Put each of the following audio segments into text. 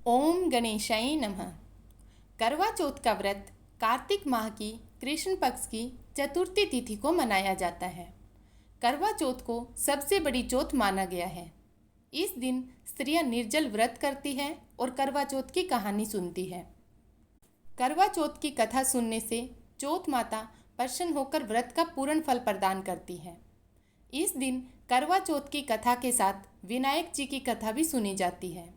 ओम गणेशाय नमः। करवा चौथ का व्रत कार्तिक माह की कृष्ण पक्ष की चतुर्थी तिथि को मनाया जाता है। करवा चौथ को सबसे बड़ी चौथ माना गया है। इस दिन स्त्रियां निर्जल व्रत करती हैं और करवा चौथ की कहानी सुनती हैं। करवा चौथ की कथा सुनने से चौथ माता प्रसन्न होकर व्रत का पूर्ण फल प्रदान करती है। इस दिन करवा चौथ की कथा के साथ विनायक जी की कथा भी सुनी जाती है।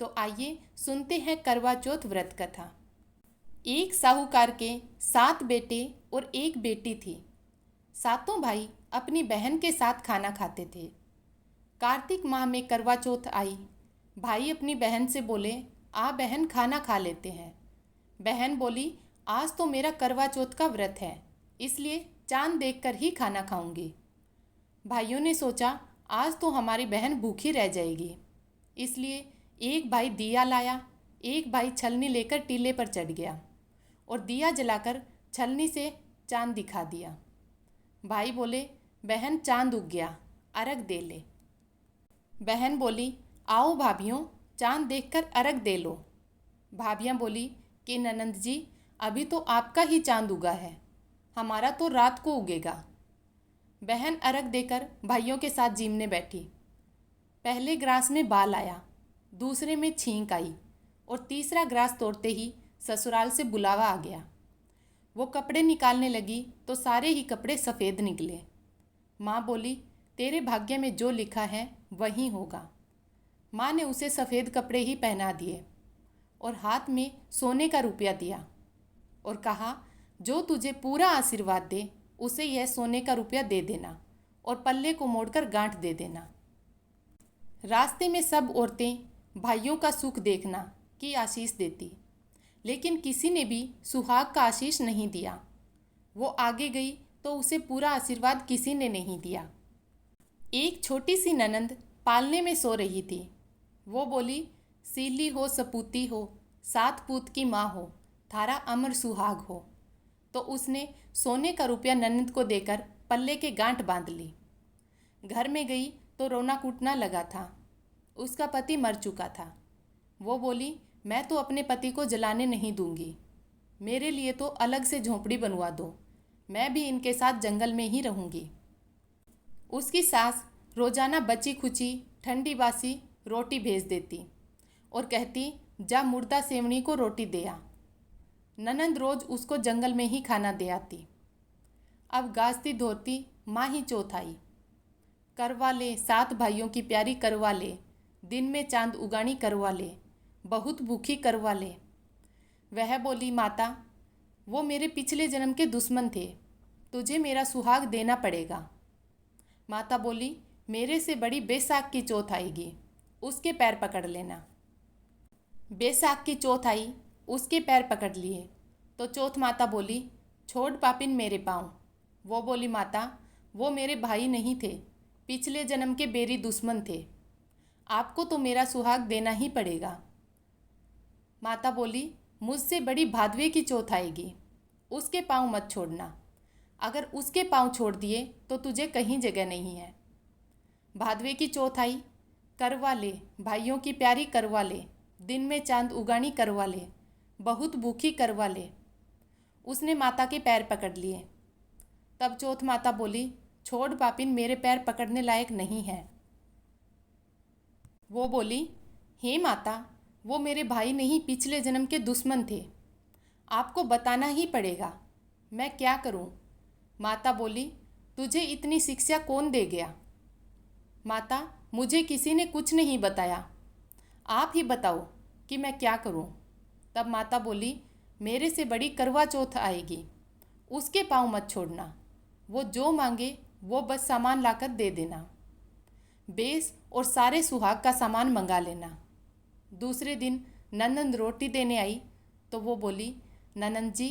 तो आइए सुनते हैं करवा चौथ व्रत कथा। एक साहूकार के 7 बेटे और एक बेटी थी। सातों भाई अपनी बहन के साथ खाना खाते थे। कार्तिक माह में करवा चौथ आई। भाई अपनी बहन से बोले, आ बहन खाना खा लेते हैं। बहन बोली, आज तो मेरा करवा चौथ का व्रत है, इसलिए चांद देखकर ही खाना खाऊंगी। भाइयों ने सोचा, आज तो हमारी बहन भूखी रह जाएगी, इसलिए एक भाई दिया लाया। एक भाई छलनी लेकर टीले पर चढ़ गया और दिया जलाकर छलनी से चांद दिखा दिया। भाई बोले, बहन चांद उग गया, अर्घ दे ले। बहन बोली, आओ भाभियों, चांद देखकर अर्घ दे लो। भाभियाँ बोली कि ननंद जी, अभी तो आपका ही चांद उगा है, हमारा तो रात को उगेगा। बहन अर्घ देकर भाइयों के साथ जीमने बैठी। पहले ग्रास में बाल आया, दूसरे में छींक आई और तीसरा ग्रास तोड़ते ही ससुराल से बुलावा आ गया। वो कपड़े निकालने लगी तो सारे ही कपड़े सफ़ेद निकले। माँ बोली, तेरे भाग्य में जो लिखा है वही होगा। माँ ने उसे सफ़ेद कपड़े ही पहना दिए और हाथ में सोने का रुपया दिया और कहा, जो तुझे पूरा आशीर्वाद दे उसे यह सोने का रुपया दे देना और पल्ले को मोड़कर गांठ दे देना। रास्ते में सब औरतें भाइयों का सुख देखना की आशीष देती, लेकिन किसी ने भी सुहाग का आशीष नहीं दिया। वो आगे गई तो उसे पूरा आशीर्वाद किसी ने नहीं दिया। एक छोटी सी ननंद पालने में सो रही थी। वो बोली, सीली हो सपूती हो, 7 पूत की माँ हो, थारा अमर सुहाग हो। तो उसने सोने का रुपया ननंद को देकर पल्ले के गांठ बांध ली। घर में गई तो रोना कूटना लगा था। उसका पति मर चुका था। वो बोली, मैं तो अपने पति को जलाने नहीं दूंगी, मेरे लिए तो अलग से झोंपड़ी बनवा दो, मैं भी इनके साथ जंगल में ही रहूंगी। उसकी सास रोजाना बची खुची ठंडी बासी रोटी भेज देती और कहती, जा मुर्दा सेवनी को रोटी दे आ। ननंद रोज उसको जंगल में ही खाना दे आती। अब गाजती धोती माँ ही चौथ आई। करवा ले 7 भाइयों की प्यारी करवा ले, दिन में चांद उगानी करवा ले, बहुत भूखी करवा ले। वह बोली, माता, वो मेरे पिछले जन्म के दुश्मन थे, तुझे मेरा सुहाग देना पड़ेगा। माता बोली, मेरे से बड़ी बैसाख की चौथ आएगी, उसके पैर पकड़ लेना। बैसाख की चौथ आई, उसके पैर पकड़ लिए तो चौथ माता बोली, छोड़ पापिन मेरे पाँव। वो बोली, माता, वो मेरे भाई नहीं थे, पिछले जन्म के बेरी दुश्मन थे, आपको तो मेरा सुहाग देना ही पड़ेगा। माता बोली, मुझसे बड़ी भादवे की चौथ आएगी, उसके पाँव मत छोड़ना, अगर उसके पाँव छोड़ दिए तो तुझे कहीं जगह नहीं है। भादवे की चौथ आई। करवा ले भाइयों की प्यारी करवा ले, दिन में चांद उगानी करवा ले, बहुत भूखी करवा ले। उसने माता के पैर पकड़ लिए। तब चौथ माता बोली, छोड़ पापिन, मेरे पैर पकड़ने लायक नहीं है। वो बोली, हे माता, वो मेरे भाई नहीं, पिछले जन्म के दुश्मन थे, आपको बताना ही पड़ेगा, मैं क्या करूं? माता बोली, तुझे इतनी शिक्षा कौन दे गया? माता, मुझे किसी ने कुछ नहीं बताया, आप ही बताओ कि मैं क्या करूं? तब माता बोली, मेरे से बड़ी करवा चौथ आएगी, उसके पाँव मत छोड़ना, वो जो मांगे वो बस सामान लाकर दे देना, बेस और सारे सुहाग का सामान मंगा लेना। दूसरे दिन ननंद रोटी देने आई तो वो बोली, ननंद जी,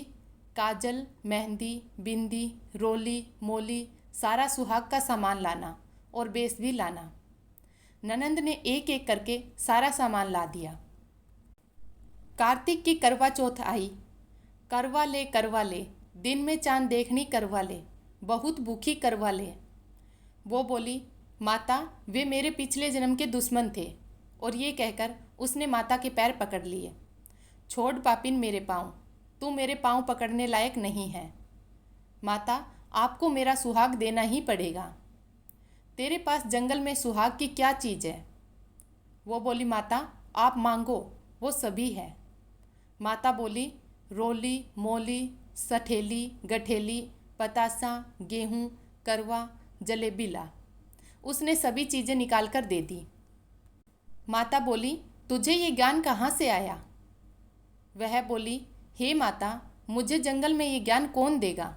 काजल, मेहंदी, बिंदी, रोली, मोली, सारा सुहाग का सामान लाना और बेस भी लाना। ननंद ने एक एक करके सारा सामान ला दिया। कार्तिक की करवा चौथ आई। करवा ले, दिन में चांद देखनी करवा ले, बहुत भूखी करवा ले। वो बोली, माता, वे मेरे पिछले जन्म के दुश्मन थे, और ये कहकर उसने माता के पैर पकड़ लिए। छोड़ पापिन मेरे पाँव, तू मेरे पाँव पकड़ने लायक नहीं है। माता, आपको मेरा सुहाग देना ही पड़ेगा। तेरे पास जंगल में सुहाग की क्या चीज़ है? वो बोली, माता आप मांगो, वो सभी है। माता बोली, रोली, मोली, सठेली, गठेली, पतासा, गेहूँ, करवा, जलेबी ला। उसने सभी चीज़ें निकाल कर दे दी। माता बोली, तुझे ये ज्ञान कहाँ से आया? वह बोली, हे माता, मुझे जंगल में ये ज्ञान कौन देगा?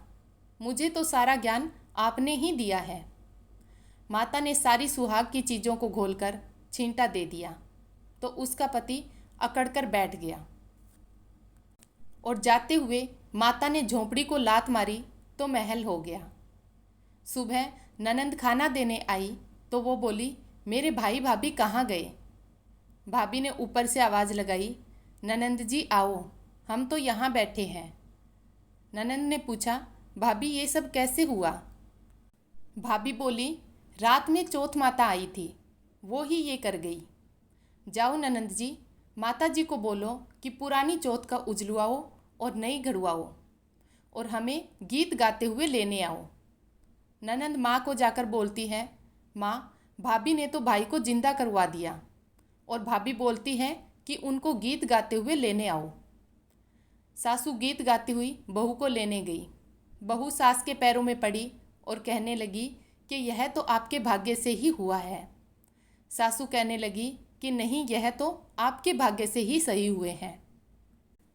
मुझे तो सारा ज्ञान आपने ही दिया है। माता ने सारी सुहाग की चीज़ों को घोलकर छींटा दे दिया तो उसका पति अकड़कर बैठ गया और जाते हुए माता ने झोंपड़ी को लात मारी तो महल हो गया। सुबह ननंद खाना देने आई तो वो बोली, मेरे भाई भाभी कहाँ गए? भाभी ने ऊपर से आवाज़ लगाई, ननंद जी आओ, हम तो यहाँ बैठे हैं। ननंद ने पूछा, भाभी ये सब कैसे हुआ? भाभी बोली, रात में चौथ माता आई थी, वो ही ये कर गई। जाओ ननंद जी, माता जी को बोलो कि पुरानी चौथ का उजलुआओ और नई घड़ुआओ और हमें गीत गाते हुए लेने आओ। ननंद माँ को जाकर बोलती है, माँ, भाभी ने तो भाई को जिंदा करवा दिया। और भाभी बोलती है कि उनको गीत गाते हुए लेने आओ। सासू गीत गाती हुई बहू को लेने गई। बहू सास के पैरों में पड़ी और कहने लगी कि यह तो आपके भाग्य से ही हुआ है। सासू कहने लगी कि नहीं, यह तो आपके भाग्य से ही सही हुए हैं।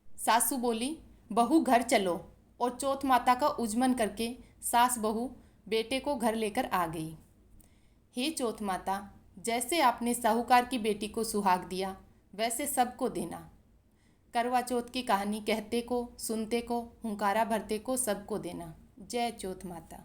सासू बोली, बहू घर चलो, और चौथ माता का उजमन करके सास बहू बेटे को घर लेकर आ गई। हे चौथ माता, जैसे आपने साहूकार की बेटी को सुहाग दिया वैसे सबको देना। करवा चौथ की कहानी कहते को, सुनते को, हुंकारा भरते को सबको देना। जय चौथ माता।